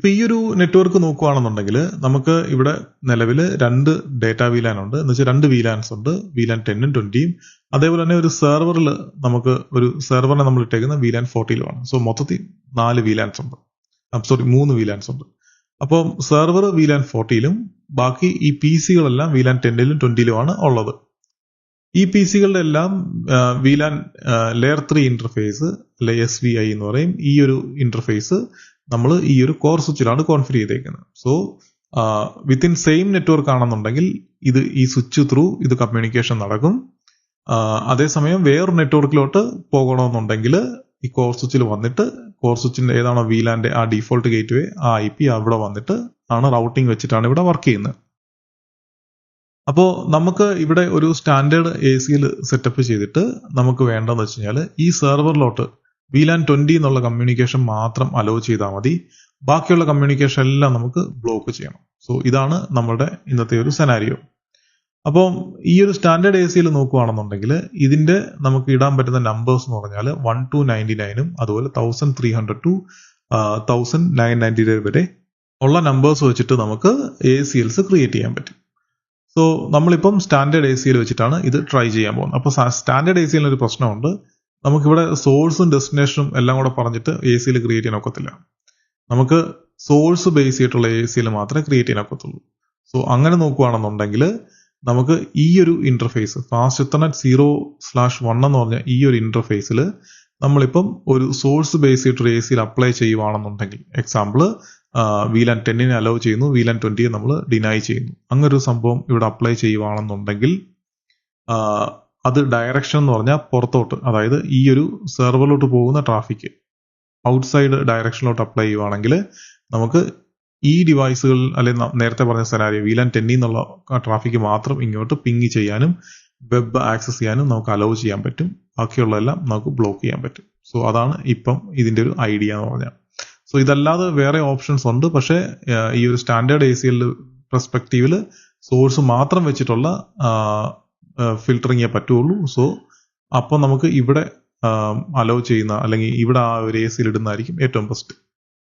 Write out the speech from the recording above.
ഇപ്പൊ ഈ ഒരു നെറ്റ്വർക്ക് നോക്കുകയാണെന്നുണ്ടെങ്കിൽ നമുക്ക് ഇവിടെ നിലവിൽ 2 ഡേറ്റ VLAN ഉണ്ട്. എന്ന് വെച്ചാൽ 2 VLANs ഉണ്ട്. VLAN 10ഉം 20ഉം. അതേപോലെ തന്നെ ഒരു സെർവറിൽ നമുക്ക് ഒരു സെർവറിനെ നമ്മൾ ഇട്ടേക്കുന്ന VLAN 40ലുമാണ്. സോ മൊത്തത്തിൽ 4 VLANs ഉണ്ട്. 3 VLANs ഉണ്ട്. അപ്പം സെർവർ VLAN 40ലും ബാക്കി ഈ PCകളെല്ലാം VLAN 10ലും 20ലുമാണ് ഉള്ളത്. ഈ PCകളുടെ എല്ലാം VLAN ലെയർ 3 ഇന്റർഫേസ് അല്ലെ SVI എന്ന് പറയും. ഈ ഒരു ഇന്റർഫേസ് നമ്മൾ ഈ ഒരു കോർ സ്വിച്ചിലാണ് കോൺഫിഗർ ചെയ്തേക്കുന്നത്. സോ വിത്തിൻ സെയിം നെറ്റ്വർക്ക് ആണെന്നുണ്ടെങ്കിൽ ഈ സ്വിച്ച് ത്രൂ ഇത് കമ്മ്യൂണിക്കേഷൻ നടക്കും. അതേസമയം വേറൊരു നെറ്റ്വർക്കിലോട്ട് പോകണമെന്നുണ്ടെങ്കിൽ ഈ കോർ സ്വിച്ചിൽ വന്നിട്ട് കോർ സ്വിച്ചിന്റെ ഏതാണോ VLANന്റെ ആ ഡിഫോൾട്ട് ഗേറ്റ്വേ ആ IP അവിടെ വന്നിട്ട് ആണ് റൗട്ടിംഗ് വെച്ചിട്ടാണ് ഇവിടെ വർക്ക് ചെയ്യുന്നത്. അപ്പോൾ നമുക്ക് ഇവിടെ ഒരു സ്റ്റാൻഡേർഡ് ACL സെറ്റപ്പ് ചെയ്തിട്ട് നമുക്ക് വേണ്ടതെന്ന് വെച്ച് കഴിഞ്ഞാൽ ഈ സെർവറിലോട്ട് VLAN 20 എന്നുള്ള കമ്മ്യൂണിക്കേഷൻ മാത്രം അലോ ചെയ്താൽ മതി. ബാക്കിയുള്ള കമ്മ്യൂണിക്കേഷൻ എല്ലാം നമുക്ക് ബ്ലോക്ക് ചെയ്യണം. സോ ഇതാണ് നമ്മുടെ ഇന്നത്തെ ഒരു സെനാരിയോ. അപ്പോൾ ഈ ഒരു സ്റ്റാൻഡേർഡ് ACL നോക്കുകയാണെന്നുണ്ടെങ്കിൽ ഇതിന്റെ നമുക്ക് ഇടാൻ പറ്റുന്ന നമ്പേഴ്സ് എന്ന് പറഞ്ഞാൽ 1 to 99ഉം അതുപോലെ 1300 to 1999 വരെ ഉള്ള നമ്പേഴ്സ് വെച്ചിട്ട് നമുക്ക് ACLs ക്രിയേറ്റ് ചെയ്യാൻ പറ്റും. സോ നമ്മളിപ്പം സ്റ്റാൻഡേർഡ് ACL വെച്ചിട്ടാണ് ഇത് ട്രൈ ചെയ്യാൻ പോകുന്നത്. അപ്പോൾ സ്റ്റാൻഡേർഡ് ACL ഒരു പ്രശ്നമുണ്ട്. നമുക്കിവിടെ സോഴ്സും ഡെസ്റ്റിനേഷനും എല്ലാം കൂടെ പറഞ്ഞിട്ട് ACL ക്രിയേറ്റ് ചെയ്യാൻ ഒക്കത്തില്ല. നമുക്ക് സോഴ്സ് ബേസ് ചെയ്തിട്ടുള്ള ACL മാത്രമേ ക്രിയേറ്റ് ചെയ്യാൻ ഒക്കത്തുള്ളൂ. സോ അങ്ങനെ നോക്കുകയാണെന്നുണ്ടെങ്കിൽ നമുക്ക് ഈ ഒരു ഇന്റർഫേസ് ഫാസ്റ്റ് എത്തർനെറ്റ് 0/1 എന്ന് പറഞ്ഞ ഈ ഒരു ഇന്റർഫേസിൽ നമ്മളിപ്പം ഒരു സോഴ്സ് ബേസ് ചെയ്തിട്ടൊരു ACL അപ്ലൈ ചെയ്യുവാണെന്നുണ്ടെങ്കിൽ എക്സാമ്പിൾ VLAN 10നെ അലോ ചെയ്യുന്നു, VLAN 20യെ നമ്മൾ ഡിനൈ ചെയ്യുന്നു. അങ്ങനൊരു സംഭവം ഇവിടെ അപ്ലൈ ചെയ്യുവാണെന്നുണ്ടെങ്കിൽ അത് ഡയറക്ഷൻ എന്ന് പറഞ്ഞാൽ പുറത്തോട്ട്, അതായത് ഈ ഒരു സെർവറിലോട്ട് പോകുന്ന ട്രാഫിക് ഔട്ട്സൈഡ് ഡയറക്ഷനിലോട്ട് അപ്ലൈ ചെയ്യുവാണെങ്കിൽ നമുക്ക് ഈ ഡിവൈസുകളിൽ അല്ലെങ്കിൽ നേരത്തെ പറഞ്ഞ സെനാരിയോ VLAN 10 എന്നുള്ള ട്രാഫിക് മാത്രം ഇങ്ങോട്ട് പിങ് ചെയ്യാനും വെബ് ആക്സസ് ചെയ്യാനും നമുക്ക് അലോ ചെയ്യാൻ പറ്റും. ബാക്കിയുള്ളതെല്ലാം നമുക്ക് ബ്ലോക്ക് ചെയ്യാൻ പറ്റും. സോ അതാണ് ഇപ്പം ഇതിന്റെ ഒരു ഐഡിയ എന്ന് പറഞ്ഞാൽ. സോ ഇതല്ലാതെ വേറെ ഓപ്ഷൻസ് ഉണ്ട്. പക്ഷേ ഈ ഒരു സ്റ്റാൻഡേർഡ് ACL പെർസ്പെക്റ്റീവിൽ സോഴ്സ് മാത്രം വെച്ചിട്ടുള്ള ഫിൽറ്ററിങ്ങേ പറ്റുള്ളൂ. സോ അപ്പം നമുക്ക് ഇവിടെ അലോ ചെയ്യുന്ന അല്ലെങ്കിൽ ഇവിടെ ആ ഒരു ACL ഇടുന്നതായിരിക്കും ഏറ്റവും ബെസ്റ്റ്.